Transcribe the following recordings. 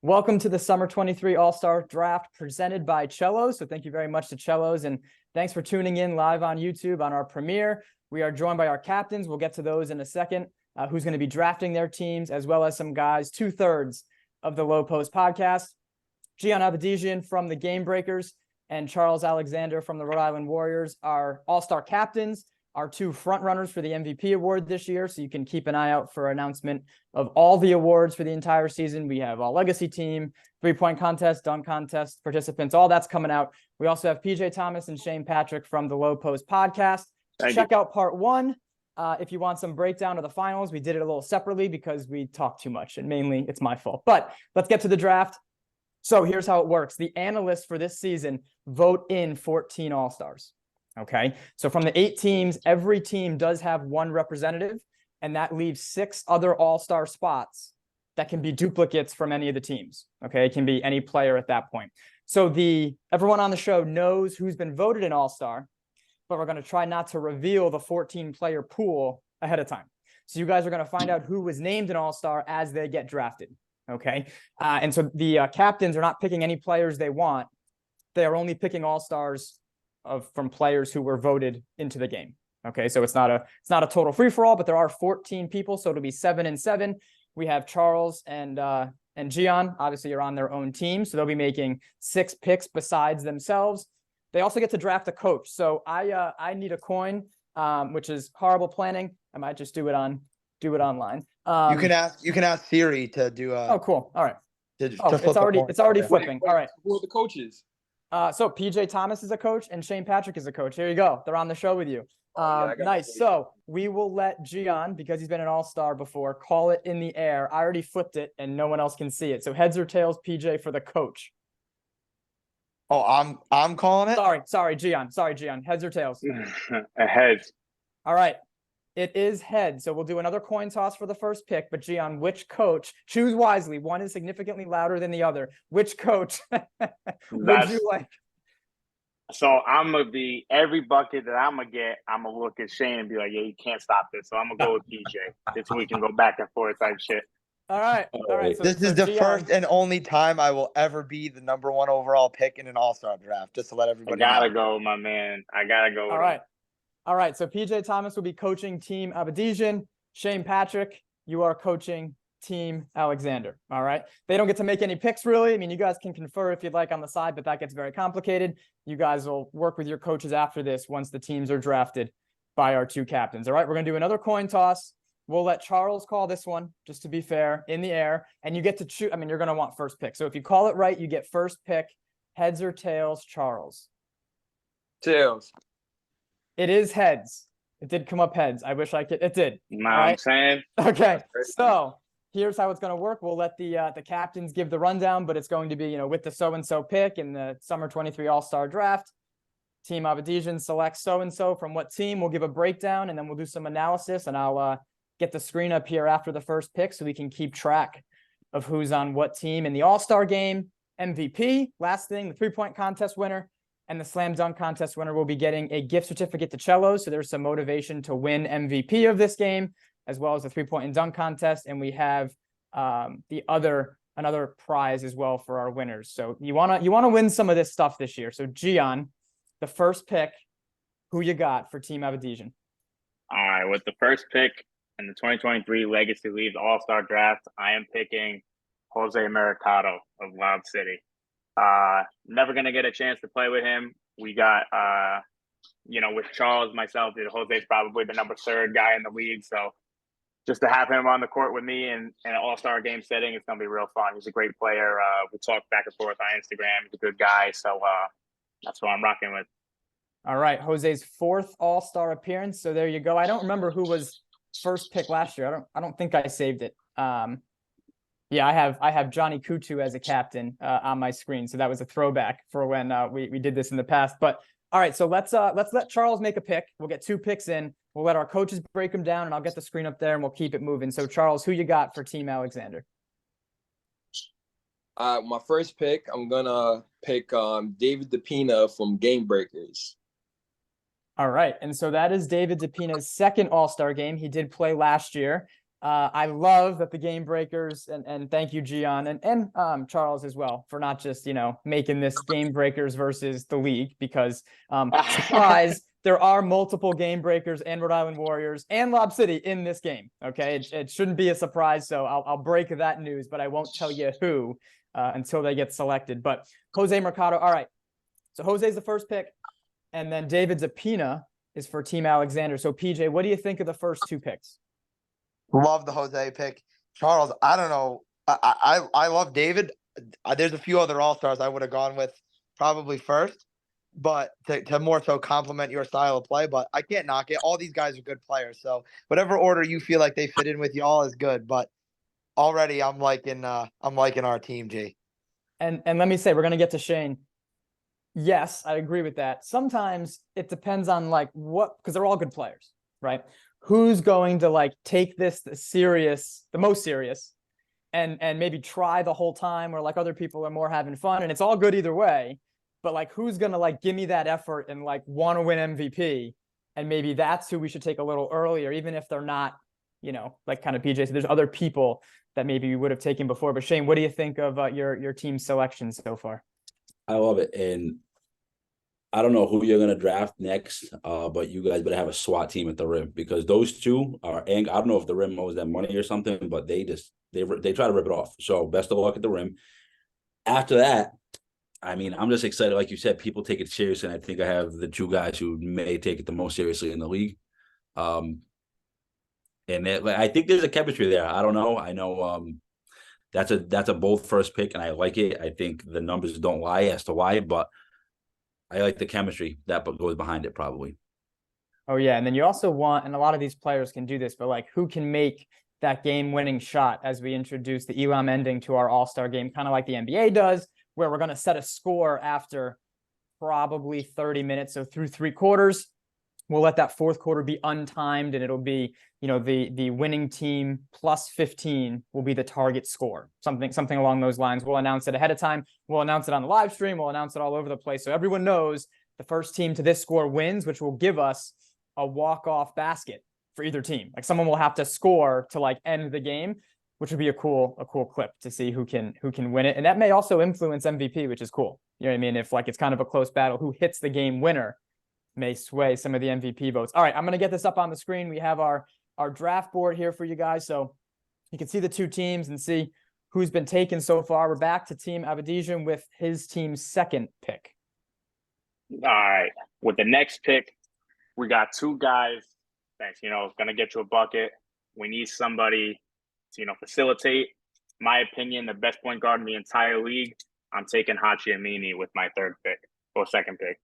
Welcome to the Summer 23 All-Star Draft presented by Chelo. So thank you very much to Chelos, and thanks for tuning in live on YouTube on our premiere. We are joined by our captains. We'll get to those in a second, who's going to be drafting their teams, as well as some guys, 2/3 of the Low Post podcast. Gian Avedisian from the Game Breakers and Charles Alexander from the Rhode Island Warriors are All-Star captains, our two front runners for the MVP award this year. So you can keep an eye out for announcement of all the awards for the entire season. We have all legacy team, 3-point contest, dunk contest participants, all that's coming out. We also have Thomas and Shaine Patrick from the Low Post podcast. Check out part 1. If you want some breakdown of the finals. We did it a little separately because we talked too much, and mainly it's my fault. But let's get to the draft. So here's how it works. The analysts for this season vote in 14 All-Stars. Okay, so from the 8 teams, every team does have one representative, and that leaves 6 other All-Star spots that can be duplicates from any of the teams. Okay, it can be any player at that point. So everyone on the show knows who's been voted an All-Star, but we're going to try not to reveal the 14-player pool ahead of time. So you guys are going to find out who was named an All-Star as they get drafted. Okay, and so the captains are not picking any players they want. They are only picking All-Stars from players who were voted into the game. Okay, so it's not a total free-for-all, but there are 14 people, so it'll be 7 and 7. We have Charles and Gian. Obviously, you're on their own team, so they'll be making 6 picks besides themselves. They also get to draft a coach. So I need a coin, which is horrible planning. I might just do it online. You can ask Siri to do. Oh, cool. All right. It's already flipping. All right. Who are the coaches? So PJ Thomas is a coach and Shaine Patrick is a coach. Here you go. They're on the show with you. Nice. So we will let Gian, because he's been an All-Star before, call it in the air. I already flipped it and no one else can see it. So heads or tails, PJ, for the coach. Oh, I'm calling it? Sorry, Gian. Heads or tails? A head. All right. It is head. So we'll do another coin toss for the first pick. But Gian, which coach? Choose wisely. One is significantly louder than the other. Which coach would you like? So I'm going to be, every bucket that I'm going to get, I'm going to look at Shane and be like, yeah, you can't stop this. So I'm going to go with PJ. This we can go back and forth type shit. All right. So, this is the first and only time I will ever be the #1 overall pick in an All-Star draft, just to let everybody know. I got to go, my man. I got to go. All right. So PJ Thomas will be coaching Team Avedisian. Shaine Patrick, you are coaching Team Alexander. All right. They don't get to make any picks, really. I mean, you guys can confer if you'd like on the side, but that gets very complicated. You guys will work with your coaches after this once the teams are drafted by our 2 captains. All right. We're going to do another coin toss. We'll let Charles call this one, just to be fair, in the air. And you get to choose. I mean, you're going to want first pick. So if you call it right, you get first pick. Heads or tails, Charles? Tails. It is heads. It did come up heads. I wish I could. It did. Know what I'm saying? Okay. So here's how it's going to work. We'll let the captains give the rundown, but it's going to be, with the so-and-so pick in the Summer 23 All-Star Draft. Team Avedisian selects so-and-so from what team. We'll give a breakdown, and then we'll do some analysis, and I'll get the screen up here after the first pick so we can keep track of who's on what team in the All-Star game. MVP, last thing, the 3-point contest winner and the slam dunk contest winner will be getting a gift certificate to Chelo. So there's some motivation to win MVP of this game, as well as the 3-point and dunk contest. And we have another prize as well for our winners. So you wanna win some of this stuff this year. So Gian, the first pick, who you got for Team Avedisian? All right, with the first pick in the 2023 Legacy Leaves All-Star Draft, I am picking Jose Mercado of Loud City. Never going to get a chance to play with him. We got, with Charles, myself, Jose's probably the number 3 guy in the league. So just to have him on the court with me in an All-Star game setting, it's going to be real fun. He's a great player. We talk back and forth on Instagram. He's a good guy. So that's what I'm rocking with. All right. Jose's 4th All-Star appearance. So there you go. I don't remember who was first pick last year. I don't think I saved it. Yeah, I have Johnny Kutu as a captain on my screen. So that was a throwback for when we did this in the past. But all right, so let's let Charles make a pick. We'll get 2 picks in. We'll let our coaches break them down, and I'll get the screen up there, and we'll keep it moving. So Charles, who you got for Team Alexander? My first pick, I'm gonna pick David DePina from Game Breakers. All right, and so that is David DePina's 2nd All-Star game. He did play last year. I love that the game breakers and thank you, Gian and Charles as well for not just, making this game breakers versus the league because surprise, there are multiple game breakers and Rhode Island Warriors and Lob City in this game. Okay. It shouldn't be a surprise. So I'll break that news, but I won't tell you who until they get selected. But Jose Mercado. All right. So Jose's the first pick. And then David Zapina is for Team Alexander. So PJ, what do you think of the first two picks? Love the Jose pick. Charles, I don't know. I love David. There's a few other All-Stars I would have gone with probably first, but to more so complement your style of play. But I can't knock it. All these guys are good players. So whatever order you feel like they fit in with y'all is good. But already I'm liking our team, G. And let me say, we're gonna get to Shaine. Yes, I agree with that. Sometimes it depends on because they're all good players, right? Who's going to take this the most serious and maybe try the whole time, or other people are more having fun, and it's all good either way. But who's gonna give me that effort and want to win MVP? And maybe that's who we should take a little earlier, even if they're not, kind of PJ. So there's other people that maybe we would have taken before. But Shaine, what do you think of your team selections so far? I love it. And I don't know who you're going to draft next, but you guys better have a SWAT team at the rim, because those two are, and I don't know if the rim owes them money or something, but they try to rip it off. So best of luck at the rim. After that, I mean, I'm just excited. Like you said, people take it serious, and I think I have the two guys who may take it the most seriously in the league. And I think there's a chemistry there. I don't know. I know that's a bold first pick, and I like it. I think the numbers don't lie as to why, but I like the chemistry that goes behind it probably. Oh, yeah. And then you also want, and a lot of these players can do this, but who can make that game-winning shot as we introduce the Elam ending to our All-Star game, kind of like the NBA does, where we're going to set a score after probably 30 minutes. So through three quarters, we'll let that fourth quarter be untimed, and it'll be, the winning team plus 15 will be the target score. Something along those lines. We'll announce it ahead of time. We'll announce it on the live stream. We'll announce it all over the place. So everyone knows the first team to this score wins, which will give us a walk-off basket for either team. Someone will have to score to end the game, which would be a cool clip to see who can win it. And that may also influence MVP, which is cool. You know what I mean? If it's kind of a close battle, who hits the game winner may sway some of the MVP votes. All right, I'm going to get this up on the screen. We have our draft board here for you guys, so you can see the two teams and see who's been taken so far. We're back to Team Avedisian with his team's second pick. All right, with the next pick, we got two guys that's going to get you a bucket. We need somebody to facilitate. My opinion, the best point guard in the entire league. I'm taking Hachi Amini with my third pick or second pick.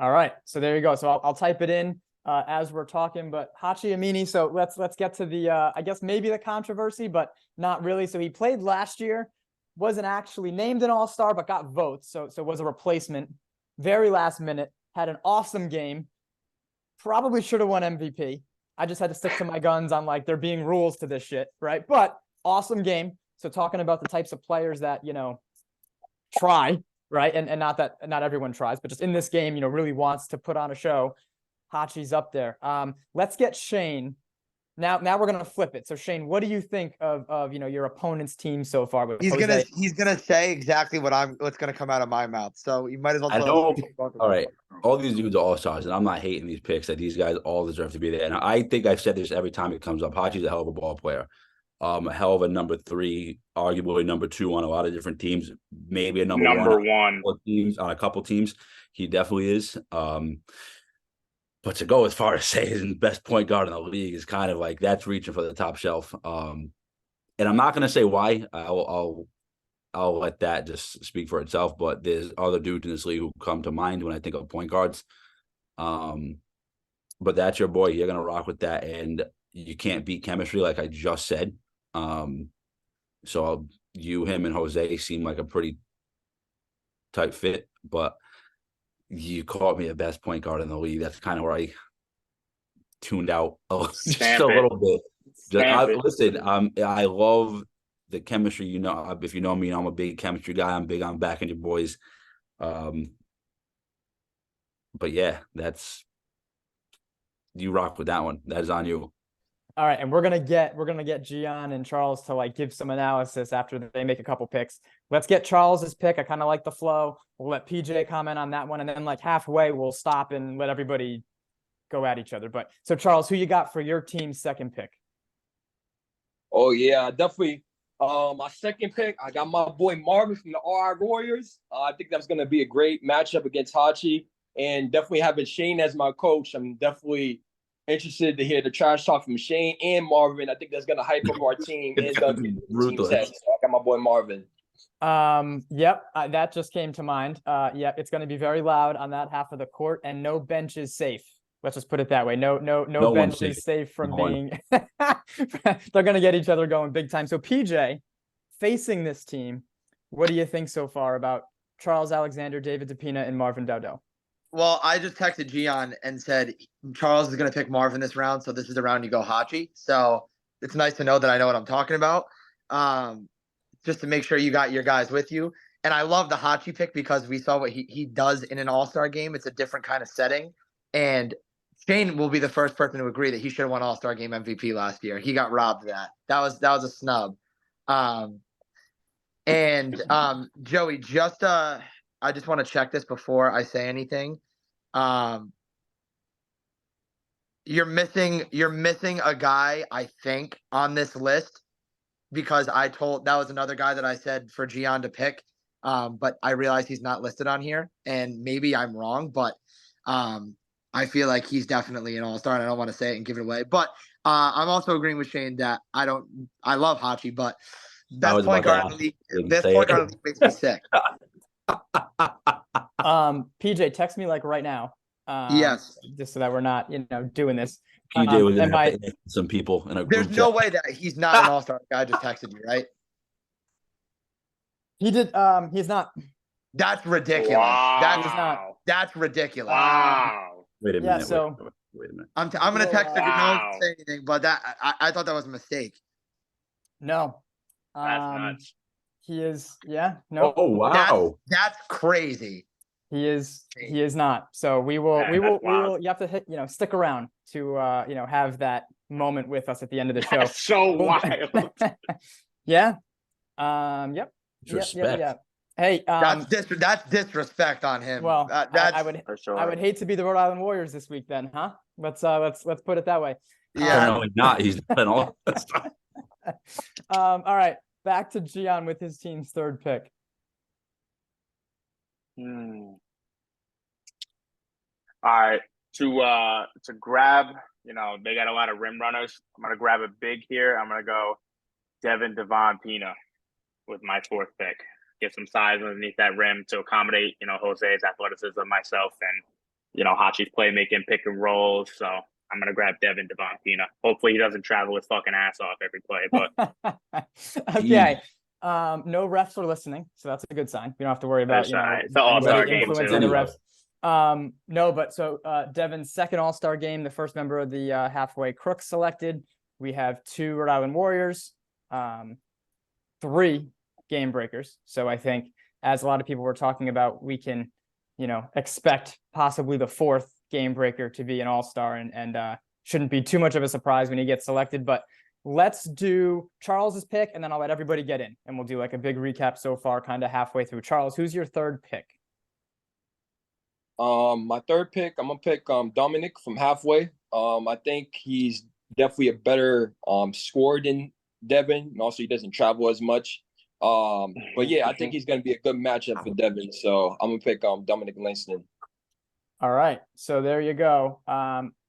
All right, so there you go. So I'll type it in as we're talking, but Hachi Amini. So let's get to the I guess maybe the controversy, but not really. So he played last year, wasn't actually named an All-Star, but got votes. So was a replacement. Very last minute, had an awesome game. Probably should have won MVP. I just had to stick to my guns on there being rules to this shit, right? But awesome game. So talking about the types of players that try. Right. And not that not everyone tries, but just in this game, really wants to put on a show. Hachi's up there. Let's get Shaine. Now we're gonna flip it. So Shaine, what do you think of your opponent's team so far? With He's gonna say exactly what's gonna come out of my mouth. So you might as well I tell us. know. All right. All these dudes are all-stars, and I'm not hating these picks that these guys all deserve to be there. And I think I've said this every time it comes up. Hachi's a hell of a ball player. A hell of a number 3, arguably number 2 on a lot of different teams, maybe a number one teams on a couple teams. He definitely is. But to go as far as say he's the best point guard in the league is kind of that's reaching for the top shelf. And I'm not going to say why. I'll let that just speak for itself. But there's other dudes in this league who come to mind when I think of point guards. But that's your boy. You're going to rock with that, and you can't beat chemistry, like I just said. So him and Jose seem like a pretty tight fit, but you called me the best point guard in the league. That's kind of where I tuned out just a little bit. Listen, I love the chemistry. If you know me, I'm a big chemistry guy. I'm big on backing your boys. But yeah, you rock with that one. That is on you. All right, and we're gonna get Gian and Charles to like give some analysis after they make a couple picks. Let's get Charles's pick. I kind of like the flow. We'll let PJ comment on that one, and then like halfway we'll stop and let everybody go at each other. But so Charles, who you got for your team's second pick? Oh yeah, definitely. My second pick, I got my boy Marvin from the RI Warriors. I think that's gonna be a great matchup against Hachi, and definitely having Shane as my coach. I'm definitely interested to hear the trash talk from Shane and Marvin. I think that's gonna hype up our team and It's it's gonna gonna be get the team's ruthless. head. So I got my boy Marvin. Yep, that just came to mind. Yep, it's going to be very loud on that half of the court, and no bench is safe. Let's just put it that way. No one's bench is safe from No one. being. They're going to get each other going big time. So PJ, facing this team, what do you think so far about Charles Alexander, David DePina, and Marvin Dowdell? Well, I just texted Gian and said Charles is going to pick Marvin this round, so this is the round you go Hachi. So it's nice to know that I know what I'm talking about. Just to make sure you got your guys with you. And I love the Hachi pick because we saw what he does in an all-star game. It's a different kind of setting. And Shane will be the first person to agree that he should have won all-star game MVP last year. He got robbed of that. That was a snub. Joey, I just want to check this before I say anything. You're missing a guy, I think, on this list because that was another guy that I said for Gian to pick. But I realize he's not listed on here, and maybe I'm wrong, but I feel like he's definitely an all-star, and I don't want to say it and give it away. But I'm also agreeing with Shane that I love Hachi, but best point guard in the league makes me sick. PJ, text me like right now. Yes. Just so that we're not, doing this. PJ was am gonna I- have to hit some people in a There's group no chat. way that he's not an all-star. I just texted you, right? He did. He's not. That's ridiculous. Wow. That's ridiculous. Wow. Wait a Yeah, minute. so- wait a minute. I'm gonna text her. Wow. Don't say anything, but I thought that was a mistake. No. That's nuts. He is. Yeah. No. Oh wow. That's crazy. He is. He is not. So we will. Yeah, We will. that's wild. You have to hit. Stick around to have that moment with us at the end of the show. That's so wild. Yeah. Yep. Respect. Yep. Hey. That's disrespect on him. Well, that's I would. For sure. I would hate to be the Rhode Island Warriors this week, then, huh? Let's put it that way. yeah. Apparently not. He's not an all. All right. Back to Gian with his team's third pick. All right. To grab, they got a lot of rim runners. I'm gonna grab a big here. I'm gonna go Devin Devon Pina with my fourth pick. Get some size underneath that rim to accommodate, Jose's athleticism, myself, and Hachi's playmaking, pick and rolls. So I'm gonna grab Devin Devon Pina. Hopefully he doesn't travel his fucking ass off every play. But Okay. No refs are listening, so that's a good sign. We don't have to worry about That's all right. It's an all-star anybody game, influencing too. the refs. No, but so Devin's second all-star game, the first member of the halfway crooks selected. We have 2 Rhode Island Warriors, 3 game breakers. So I think, as a lot of people were talking about, we can, expect possibly the 4th game breaker to be an all-star, and shouldn't be too much of a surprise when he gets selected. But let's do Charles's pick, and then I'll let everybody get in, and we'll do like a big recap so far, kind of halfway through. Charles, who's your third pick? My third pick, I'm gonna pick Dominic from halfway. I think he's definitely a better scorer than Devin. And also, he doesn't travel as much. But yeah, I think he's gonna be a good matchup for Devin. So I'm gonna pick Dominic Langston. All right, so there you go.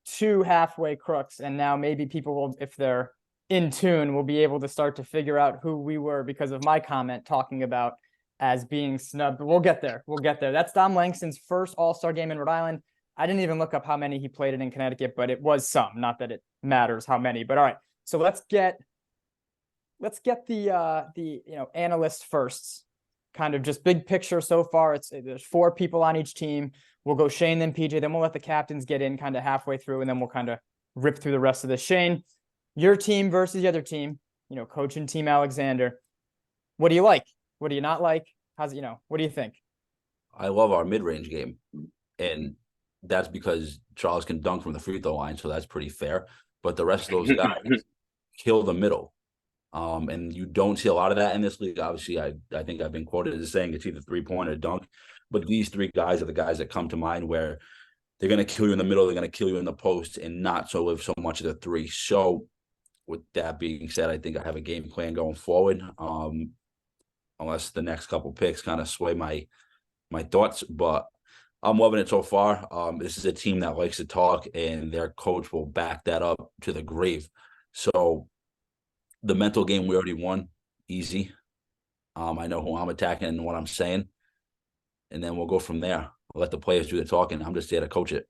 2 halfway crooks, and now maybe people will, if they're in tune, will be able to start to figure out who we were because of my comment talking about as being snubbed. We'll get there. That's Dom Langston's first all-star game in Rhode Island. I didn't even look up how many he played in Connecticut, but it was some. Not that it matters how many, but all right. So let's get the analysts first. Kind of just big picture so far. There's 4 people on each team. We'll go Shane, then PJ, then we'll let the captains get in kind of halfway through, and then we'll kind of rip through the rest of this. Shane, your team versus the other team, coach and Team Alexander. What do you like? What do you not like? What do you think? I love our mid-range game, and that's because Charles can dunk from the free throw line, so that's pretty fair. but the rest of those guys kill the middle. And you don't see a lot of that in this league. Obviously, I think I've been quoted as saying it's either 3-point or dunk, but these three guys are the guys that come to mind where they're going to kill you in the middle, they're going to kill you in the post, and not so live so much of the three. So, with that being said, I think I have a game plan going forward. Unless the next couple picks kind of sway my thoughts, but I'm loving it so far. This is a team that likes to talk, and their coach will back that up to the grave. So the mental game we already won, easy. I know who I'm attacking and what I'm saying, and then we'll go from there. I'll let the players do the talking. I'm just there to coach it.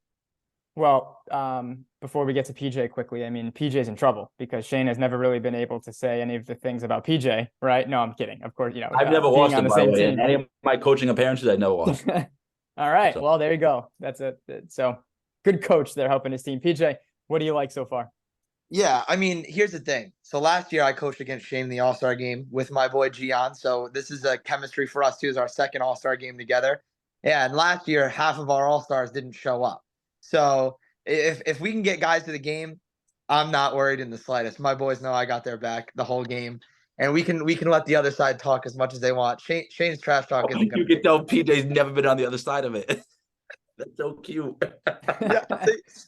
Well, before we get to PJ quickly, I mean, PJ's in trouble because Shaine has never really been able to say any of the things about PJ, right? No, I'm kidding. Of course, I've never being lost on him, the by the same way. team. In any of my coaching appearances, I never lost. All right. So. Well, there you go. That's it. So good coach there helping his team. PJ, what do you like so far? Yeah, I mean, here's the thing. So last year I coached against Shane in the All-Star game with my boy Gian. So this is a chemistry for us too. Is our second All-Star game together. Yeah, and last year half of our All-Stars didn't show up. So if we can get guys to the game, I'm not worried in the slightest. My boys know I got their back the whole game, and we can let the other side talk as much as they want. Shane's trash talk isn't going You can tell PJ's never been on the other side of it. That's so cute. Yeah,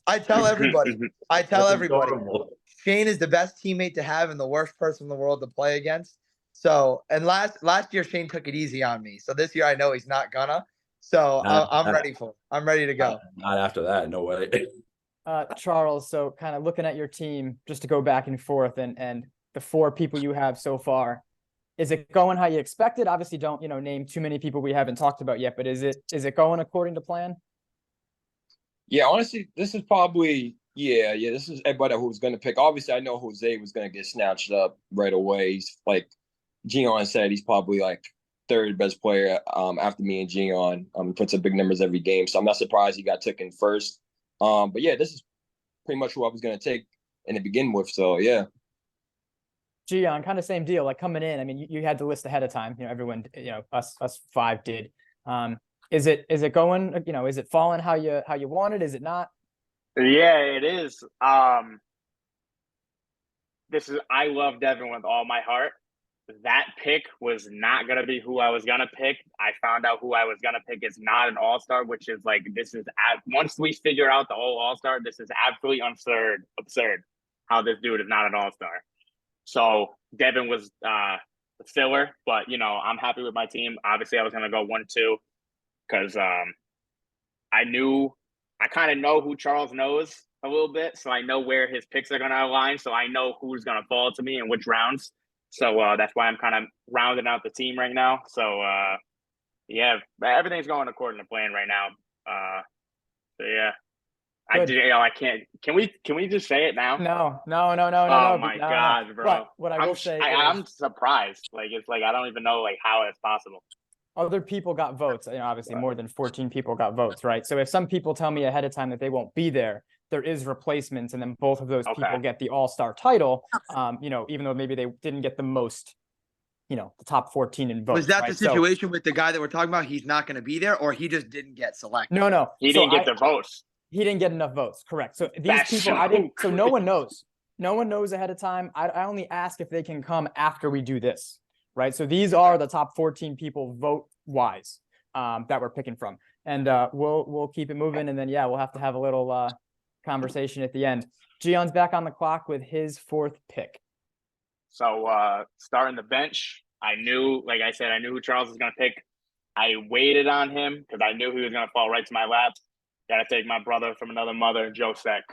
I tell everybody. That's adorable. Shaine is the best teammate to have and the worst person in the world to play against. So, and last year Shaine took it easy on me. So this year I know he's not gonna. So I'm ready for it. I'm ready to go. Not after that, no way. Charles, so kind of looking at your team, just to go back and forth and the four people you have so far, is it going how you expected? Obviously, don't name too many people we haven't talked about yet, but is it going according to plan? Yeah, honestly, this is probably this is everybody who's going to pick. Obviously, I know Jose was going to get snatched up right away. He's like Gian said, he's probably like third best player after me and Gian. He puts up big numbers every game, so I'm not surprised he got taken first. But yeah, this is pretty much who I was going to take in the begin with. So yeah. Gian, kind of same deal. Like coming in, I mean, you had the list ahead of time. Everyone, us five did. Is it going? Is it falling how you wanted? Is it not? Yeah, it is. I love Devin with all my heart. That pick was not gonna be who I was gonna pick. I found out who I was gonna pick is not an all-star, which is like once we figure out the whole all-star, this is absolutely absurd how this dude is not an all-star. So Devin was the filler, but I'm happy with my team. Obviously, I was gonna go 1-2 because I kind of know who Charles knows a little bit, so I know where his picks are gonna align. So I know who's gonna fall to me and which rounds. So that's why I'm kind of rounding out the team right now. So yeah, everything's going according to plan right now. So yeah. Good. I can't. Can we just say it now? No. Oh my God, bro! But what I will say, I'm surprised. Like it's like I don't even know like how it's possible. Other people got votes. Obviously, more than 14 people got votes, right? So if some people tell me ahead of time that they won't be there, there is replacements, and then both of those people get the all-star title. Even though maybe they didn't get the most, the top 14 in votes. Was that the situation with the guy that we're talking about? He's not going to be there, or he just didn't get selected? No, he didn't get the votes. He didn't get enough votes. Correct. So these people, so no one knows. No one knows ahead of time. I only ask if they can come after we do this, right? So these are the top 14 people vote-wise that we're picking from, and we'll keep it moving, and then we'll have to have a little conversation at the end. Gian's back on the clock with his fourth pick. So starting the bench, I knew who Charles was going to pick. I waited on him because I knew he was going to fall right to my lap. Got to take my brother from another mother, Joe Sek.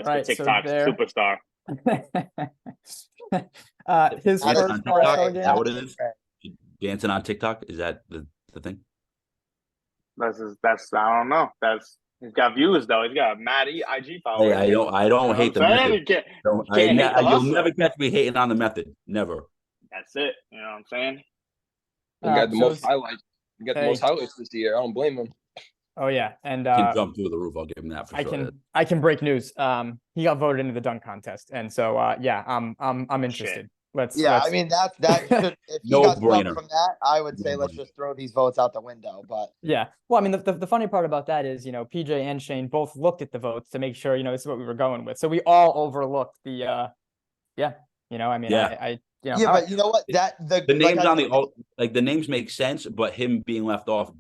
Right, TikTok superstar. His first All-Star game. Is that what it is? Dancing on TikTok? Is that the thing? That's I don't know. He's got views though. He's got mad IG followers. Hey, I don't hate the method. You'll never catch me hating on the method. Never. That's it. You know what I'm saying? You got the most highlights. You got the most highlights this year. I don't blame him. Oh yeah, and can jump through the roof. I'll give him that for sure. I can break news. He got voted into the dunk contest, and so I'm interested. Yeah, I let's mean that should if he No got snubbed brainer. from that, I would say No let's brainer. just throw these votes out the window. But yeah. Well, I mean, the funny part about that is, PJ and Shane both looked at the votes to make sure, this is what we were going with. So we all overlooked the yeah, I mean, Yeah. yeah, all right. but you know what? That The like names I on said, the names make sense, but him being left off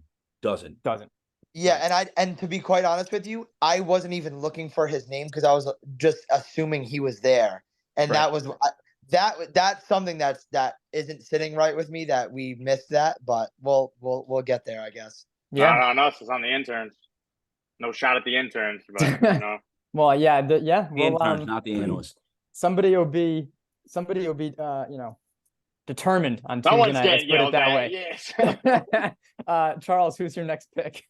doesn't. Doesn't. yeah, Right. and to be quite honest with you, I wasn't even looking for his name because I was just assuming he was there, and Right. that was that's something that isn't sitting right with me that we missed that, but we'll get there, I guess. Yeah. Not on us. It's on the interns. No shot at the interns, but Well, yeah, The well, interns, not the analysts. somebody will be determined on Tuesday someone's night. Let's getting put it yelled that at. way. Yes. Charles, who's your next pick?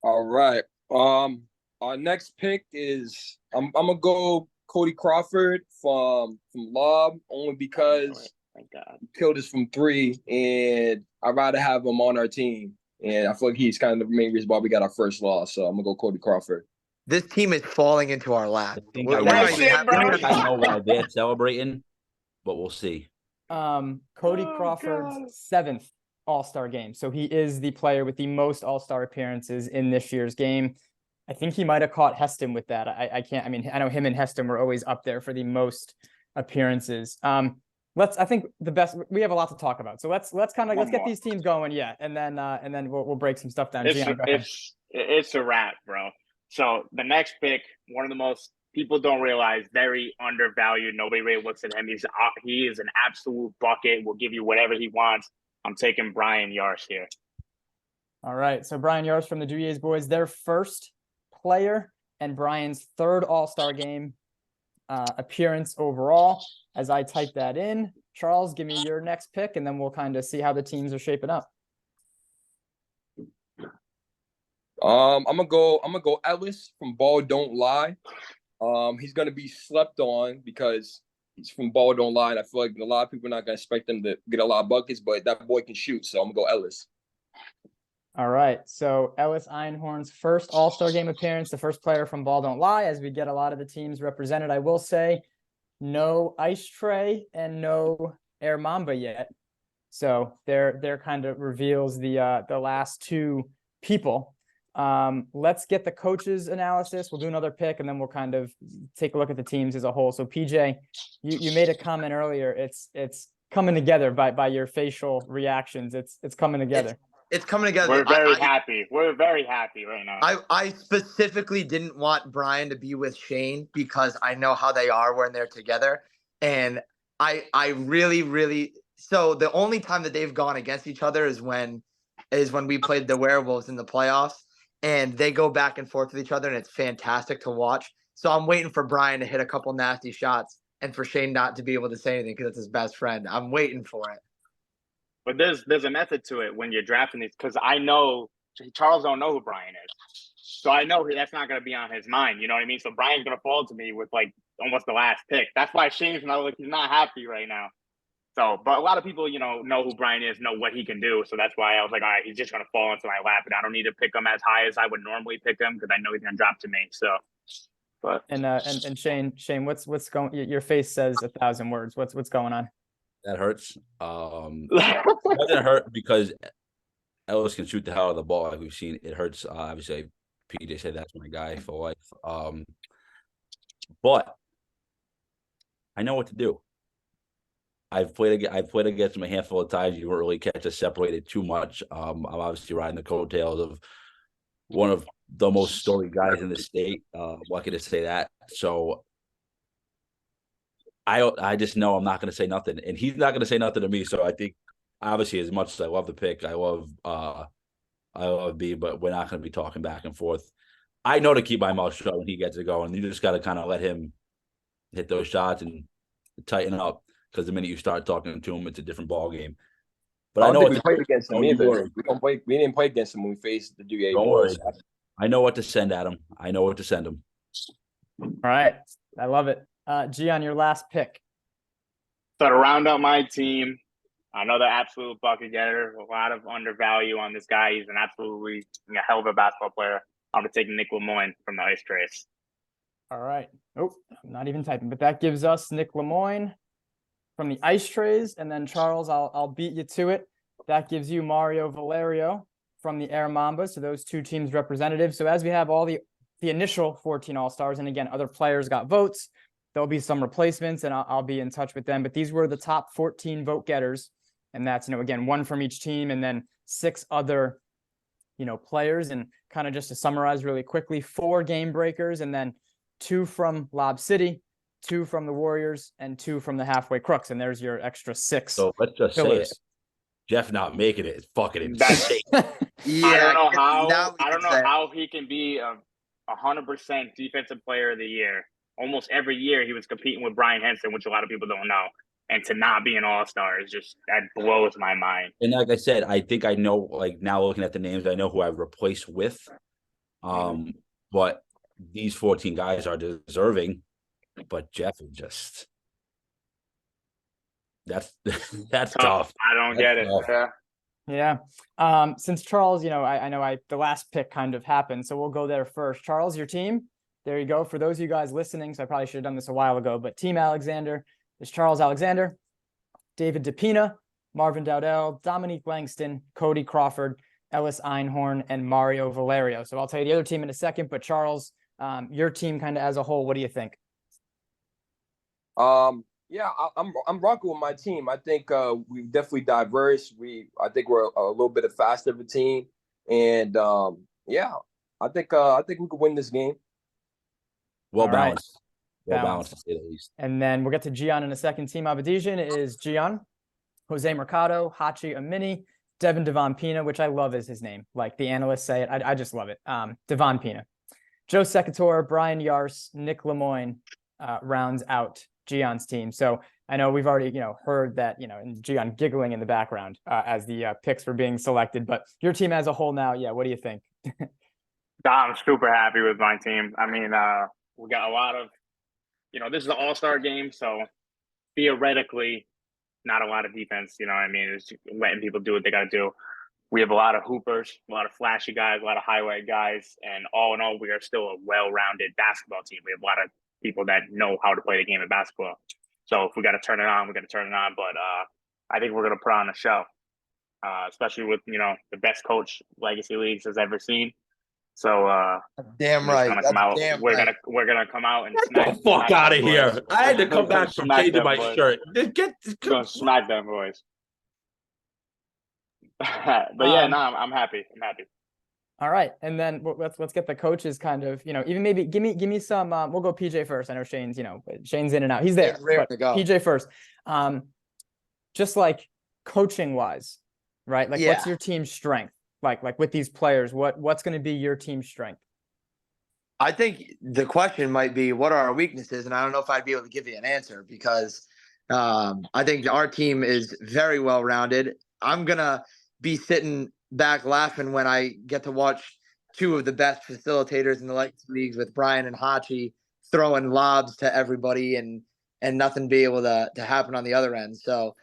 All right. Our next pick is I'm gonna go Cody Crawford from Lob only because Thank God. he killed us from 3, and I'd rather have him on our team. And I feel like he's kind of the main reason why we got our first loss. So I'm gonna go Cody Crawford. This team is falling into our lap. I think We're I not That's even it, happy. bro. I think I know why they're celebrating, but we'll see. Cody Oh, Crawford's God. 7th All-Star game. So he is the player with the most All-Star appearances in this year's game. I think he might have caught Heston with that. I can't, I mean, I know him and Heston were always up there for the most appearances. I think we have a lot to talk about. So let's get these teams going. Yeah. And then we'll break some stuff down. Gian, go ahead. It's a wrap, bro. So the next pick, one of the most people don't realize, very undervalued. Nobody really looks at him. He is an absolute bucket. Will give you whatever he wants. I'm taking Brian Yarst here. All right. So Brian Yarst from the Duyes boys, their first player and Brian's 3rd All-Star game appearance overall. As I type that in, Charles, give me your next pick, and then we'll kind of see how the teams are shaping up. I'm gonna go Ellis from Ball Don't Lie. He's gonna be slept on because he's from Ball Don't Lie. And I feel like a lot of people are not gonna expect him to get a lot of buckets, but that boy can shoot. So I'm gonna go Ellis. All right. So Ellis Einhorn's first All-Star game appearance, the first player from Ball Don't Lie, as we get a lot of the teams represented. I will say no Ice Tray and no Air Mamba yet. So there kind of reveals the last 2 people. Let's get the coaches analysis. We'll do another pick, and then we'll kind of take a look at the teams as a whole. So PJ, you made a comment earlier. It's coming together by your facial reactions. It's coming together. It's coming together. We're very happy. We're very happy right now. I specifically didn't want Brian to be with Shane because I know how they are when they're together. And I really so the only time that they've gone against each other is when we played the Werewolves in the playoffs, and they go back and forth with each other, and it's fantastic to watch. So I'm waiting for Brian to hit a couple nasty shots and for Shane not to be able to say anything because it's his best friend. I'm waiting for it. But there's a method to it when you're drafting these, because I know Charles don't know who Brian is. So I know that's not going to be on his mind. You know what I mean? So Brian's going to fall to me with like almost the last pick. That's why Shane's he's not happy right now. So, but a lot of people, know who Brian is, know what he can do. So that's why I was like, all right, he's just going to fall into my lap, and I don't need to pick him as high as I would normally pick him because I know he's going to drop to me. So, but And Shane, what's going? Your face says 1,000 words. What's going on? That hurts. It doesn't hurt because Ellis can shoot the hell out of the ball, like we've seen. It hurts. Obviously, PJ said that's my guy for life. But I know what to do. I've played against him a handful of times. You won't really catch us separated too much. I'm obviously riding the coattails of one of the most storied guys in the state. Lucky to say that. So I just know I'm not going to say nothing, and he's not going to say nothing to me. So I think, obviously, as much as I love the pick, I love B, but we're not going to be talking back and forth. I know to keep my mouth shut when he gets it going. You just got to kind of let him hit those shots and tighten up, because the minute you start talking to him, it's a different ball game. But I know we played against him either. We didn't play against him when we faced the DA boys. I know what to send at him. I know what to send him. All right, I love it. Gian, your last pick. So to round out my team, another absolute bucket getter. A lot of undervalue on this guy. He's an absolutely hell of a basketball player. I'm going to take Nick Lemoyne from the Ice Trace. All right. Oh, I'm not even typing, but that gives us Nick Lemoyne from the Ice Trays, and then Charles, I'll beat you to it. That gives you Mario Valerio from the Air Mamba. So those two teams representative. So as we have all the initial 14 All-Stars, and again, other players got votes, there'll be some replacements, and I'll be in touch with them. But these were the top 14 vote getters, and that's, again, one from each team, and then 6 other, players. And kind of just to summarize really quickly, 4 game breakers, and then 2 from Lob City, 2 from the Warriors, and 2 from the Halfway Crooks. And there's your extra 6. So let's just say it. Jeff not making it is fucking insane. Yeah, I don't know how he can be a 100% defensive player of the year. Almost every year he was competing with Brian Henson, which a lot of people don't know. And to not be an all-star is just, that blows my mind. And like I said, I think I know, like now looking at the names, I know who I've replaced with. But these 14 guys are deserving, but Jeff is just, that's tough. I don't get it. Yeah. Since Charles, I know the last pick kind of happened, so we'll go there first. Charles, your team, there you go. For those of you guys listening, so I probably should have done this a while ago, but Team Alexander is Charles Alexander, David DePina, Marvin Dowdell, Dominique Langston, Cody Crawford, Ellis Einhorn, and Mario Valerio. So I'll tell you the other team in a second, but Charles, your team kind of as a whole, what do you think? Yeah, I'm rocking with my team. I think we're definitely diverse. I think we're a little bit faster of a team, and yeah, I think we could win this game. Well balanced. Right. Well balanced to say the least. And then we'll get to Gian in a second. Team Avedisian is Gian, Jose Mercado, Hachi Amini, Devin Devon Pina, which I love is his name. Like the analysts say it. I just love it. Devon Pina. Joe Secator, Brian Yars, Nick Lemoyne rounds out Gian's team. So I know we've already, heard that, and Gian giggling in the background as the picks were being selected, but your team as a whole now, yeah, what do you think? I'm super happy with my team. I mean, we got a lot of, this is the all-star game, so theoretically, not a lot of defense, it's letting people do what they got to do. We have a lot of hoopers, a lot of flashy guys, a lot of highlight guys, and all in all, we are still a well-rounded basketball team. We have a lot of people that know how to play the game of basketball. So if we got to turn it on, we got to turn it on. But I think we're going to put on a show, especially with, the best coach Legacy Leagues has ever seen. So damn right. We're gonna come out and get the fuck out of here. I had to come back from changing my shirt. Gonna smack them boys. But yeah, no, I'm happy. I'm happy. All right, and then let's get the coaches kind of, even maybe give me some. We'll go PJ first. I know Shane's Shane's in and out. He's there. But PJ first. Just like coaching wise, right? Like, what's your team's strength? Like with these players, what's going to be your team's strength? I think the question might be, what are our weaknesses? And I don't know if I'd be able to give you an answer because I think our team is very well rounded. I'm gonna be sitting back laughing when I get to watch 2 of the best facilitators in the Legacy Leagues with Brian and Hachi throwing lobs to everybody and nothing be able to happen on the other end. So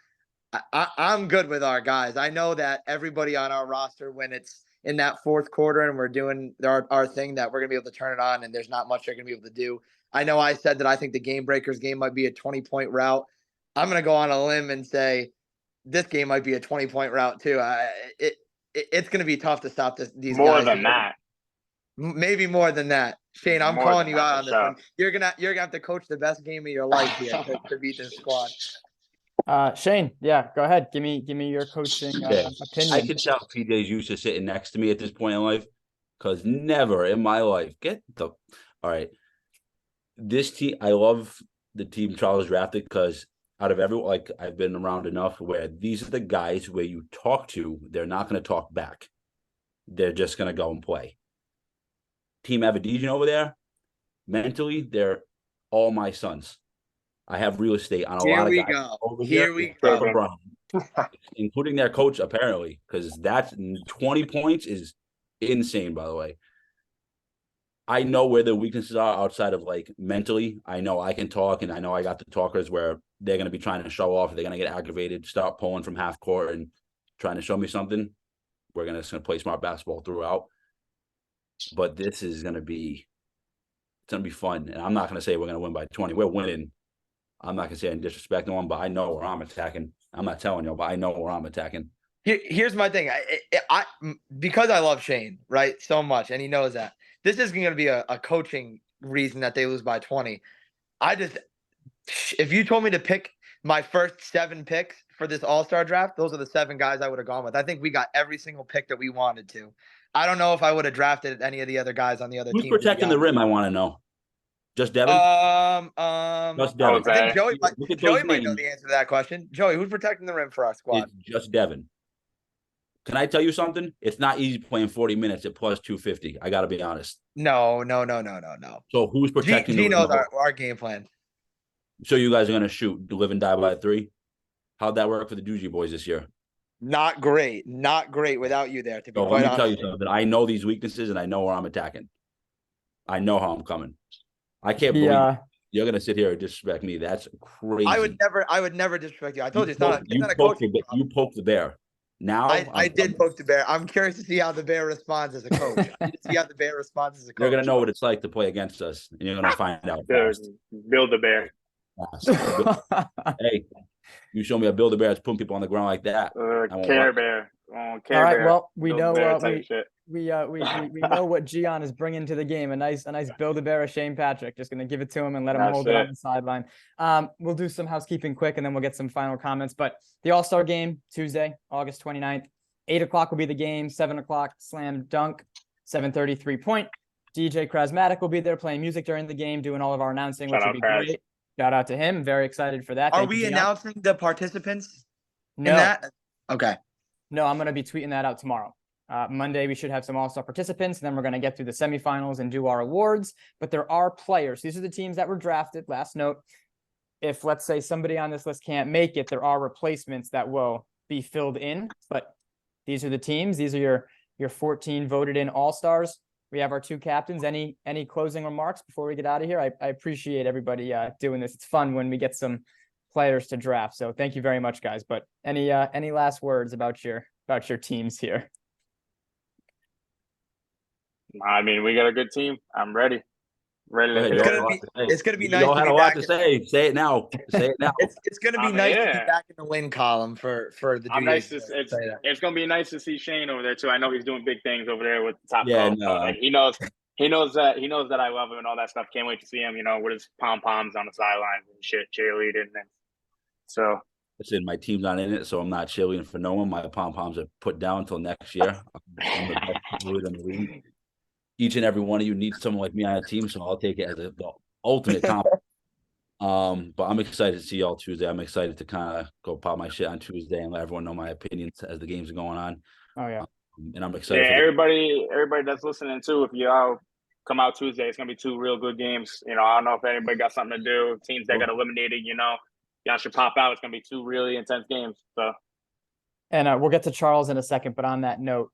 I'm good with our guys. I know that everybody on our roster, when it's in that fourth quarter and we're doing our thing, that we're going to be able to turn it on and there's not much they're going to be able to do. I know I said that I think the Game Breakers game might be a 20-point route. I'm going to go on a limb and say this game might be a 20-point route too. It's going to be tough to stop these more guys. Than that. Maybe more than that. Shane, I'm calling you out on this one. You're gonna have to coach the best game of your life here to beat this squad. Shane, yeah, go ahead. Give me your coaching opinion. I can tell PJ's used to sitting next to me at this point in life, because never in my life all right. This team, I love the team Charles drafted because out of everyone, like I've been around enough where these are the guys where you talk to, they're not going to talk back. They're just going to go and play. Team Avedisian over there, mentally, they're all my sons. I have real estate on a lot of guys over here. We go. Including their coach, apparently, because that's 20 points is insane, by the way. I know where the weaknesses are outside of like mentally. I know I can talk, and I know I got the talkers where they're going to be trying to show off. They're going to get aggravated, start pulling from half court and trying to show me something. We're going to play smart basketball throughout. But this is going to be It's gonna be fun, and I'm not gonna say we're gonna win by 20. We're winning. I'm not gonna say any disrespect to one, but I know where I'm attacking. I'm not telling you, but I know where I'm attacking. Here's my thing. Because I love Shane, right, so much, and he knows that this is going to be a coaching reason that they lose by 20. If you told me to pick my first 7 picks for this All-Star draft, those are the 7 guys I would have gone with. I think we got every single pick that we wanted to. I don't know if I would have drafted any of the other guys on the other Who's teams. protecting the rim? I want to know. Just Devin? Just Devin. I think Joey might know names. the answer to that question. Joey, who's protecting the rim for our squad? It's just Devin. Can I tell you something? It's not easy playing 40 minutes at plus 250. I got to be honest. No. So who's protecting the rim? knows our game plan. So you guys are going to shoot, live and die by 3? How'd that work for the Doogie boys this year? Not great without you there. To be So quite let me tell you honest. something. I know these weaknesses, and I know where I'm attacking. I know how I'm coming. I can't believe you're going to sit here and disrespect me. That's crazy. I would never disrespect you. I told you, it's not a coaching problem. You poked the bear. Now I did poke the bear. I'm curious to see how the bear responds as a coach. I need to see how the bear responds as a coach. You're gonna know what it's like to play against us, and you're gonna find out fast. Build the bear. Hey, you show me a build a bear that's putting people on the ground like that. Care Bear. All right. Well, we know we know what Gian is bringing to the game. A nice Build-A-Bear of Shaine Patrick. Just gonna give it to him and let him hold it on the sideline. We'll do some housekeeping quick, and then we'll get some final comments. But the All-Star game Tuesday, August 29th, 8:00 will be the game. 7:00 slam dunk. 7:30 3-point. DJ Krasmatic will be there playing music during the game, doing all of our announcing, which will be great. Shout out to him. Very excited for that. Are we announcing the participants? No. In that? Okay. No, I'm going to be tweeting that out tomorrow. Monday, we should have some All-Star participants. And then we're going to get through the semifinals and do our awards. But there are players. These are the teams that were drafted. Last note, if let's say somebody on this list can't make it, there are replacements that will be filled in. But these are the teams. These are your 14 voted in All-Stars. We have our 2 captains. Any closing remarks before we get out of here? I appreciate everybody doing this. It's fun when we get some players to draft. So thank you very much, guys. But any last words about your teams here? I mean, we got a good team. I'm ready. It's gonna be nice. You had a lot to say. Say it now. Say it now. It's gonna be nice to be back in the win column for the. It's gonna be nice to see Shane over there too. I know he's doing big things over there with the top. Yeah, no. Like, he knows that I love him and all that stuff. Can't wait to see him. With his pom poms on the sidelines and shit, cheerleading. And so listen, my team's not in it, so I'm not cheerleading for no one. My pom poms are put down until next year. I'm the best cheerleader in the league. Each and every one of you needs someone like me on a team, so I'll take it as the ultimate compliment. But I'm excited to see y'all Tuesday. I'm excited to kind of go pop my shit on Tuesday and let everyone know my opinions as the games are going on. Oh yeah, and I'm excited. Yeah, everybody that's listening too. If y'all come out Tuesday, it's gonna be 2 real good games. I don't know if anybody got something to do. Teams that got eliminated, y'all should pop out. It's gonna be 2 really intense games. So, and we'll get to Charles in a second. But on that note,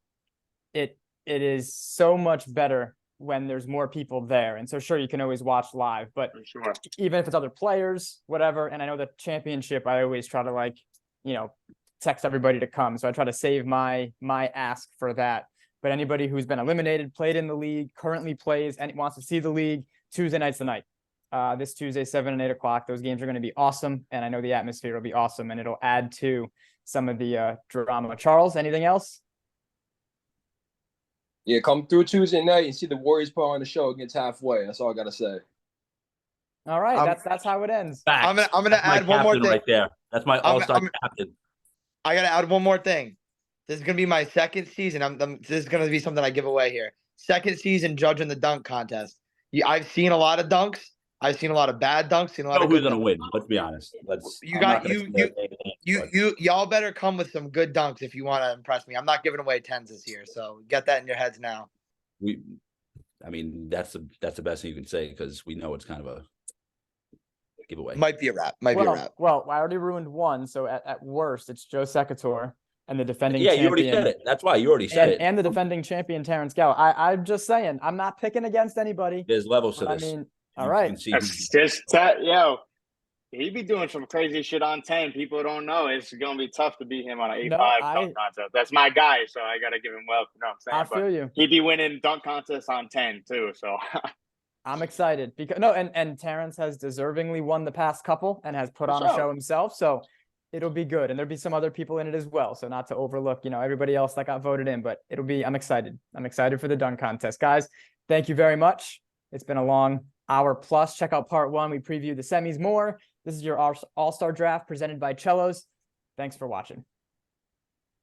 it is so much better when there's more people there. And so sure, you can always watch live, but even if it's other players, whatever. And I know the championship, I always try to text everybody to come. So I try to save my ask for that. But anybody who's been eliminated, played in the league, currently plays, and wants to see the league, Tuesday night's the night. This Tuesday, 7 and 8 o'clock. Those games are going to be awesome. And I know the atmosphere will be awesome, and it'll add to some of the drama. Charles, anything else? Yeah, come through Tuesday night and see the Warriors put on the show against Halfway. That's all I gotta say. All right, that's how it ends. I'm gonna add one more thing right there. That's my all-star captain. I gotta add one more thing. This is gonna be my second season. This is gonna be something I give away here. Second season judging the dunk contest. I've seen a lot of dunks. I've seen a lot of bad dunks. Seen a lot of who's gonna win? Let's be honest. Y'all better come with some good dunks if you want to impress me. I'm not giving away 10s this year, so get that in your heads now. That's the best thing you can say because we know it's kind of a giveaway. Might be a wrap. Well, I already ruined one, so at worst, it's Joe Secator and the defending. Yeah, you already said it. That's why you already said it. And the defending champion Terrence Gow. I'm just saying, I'm not picking against anybody. There's levels to this. All right. He be doing some crazy shit on 10. People don't know. It's gonna be tough to beat him on an 8-5 dunk contest. That's my guy, so I gotta give him love. You know what I'm saying? I feel you. He'd be winning dunk contests on 10 too. So I'm excited because and Terrence has deservingly won the past couple and has put For on a sure. show himself. So it'll be good. And there'll be some other people in it as well. So not to overlook, everybody else that got voted in, but I'm excited. I'm excited for the dunk contest. Guys, thank you very much. It's been a long hour plus. Check out part 1. We preview the semis more. This is your All-Star Draft presented by Chelos. Thanks for watching.